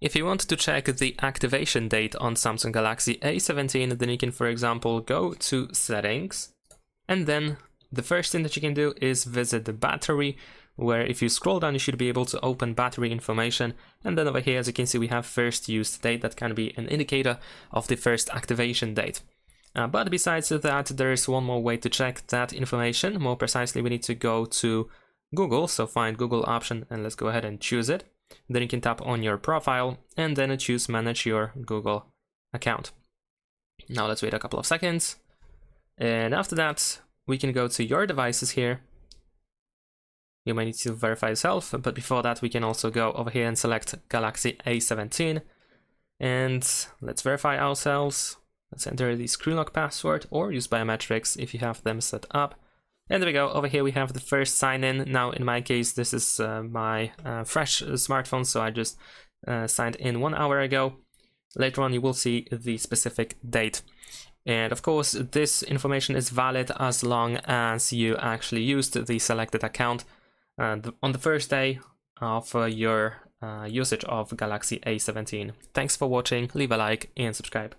If you want to check the activation date on Samsung Galaxy A17, then you can, for example, go to Settings, and then the first thing that you can do is visit the battery, where if you scroll down, you should be able to open battery information. And then over here, as you can see, we have first used date. That can be an indicator of the first activation date. But besides that, there is one more way to check that information. More precisely, we need to go to Google. So find Google option, and let's go ahead and choose it. Then you can tap on your profile and then choose manage your Google account. Now let's wait a couple of seconds. And after that, we can go to your devices here. You may need to verify yourself, but before that, we can also go over here and select Galaxy A17. And let's verify ourselves. Let's enter the screen lock password or use biometrics if you have them set up. And there we go. Over here we have the first sign in. Now in my case, this is my fresh smartphone, so I just signed in 1 hour ago. Later on you will see the specific date. And of course this information is valid as long as you actually used the selected account on the first day of your usage of Galaxy A17. Thanks for watching, leave a like and subscribe.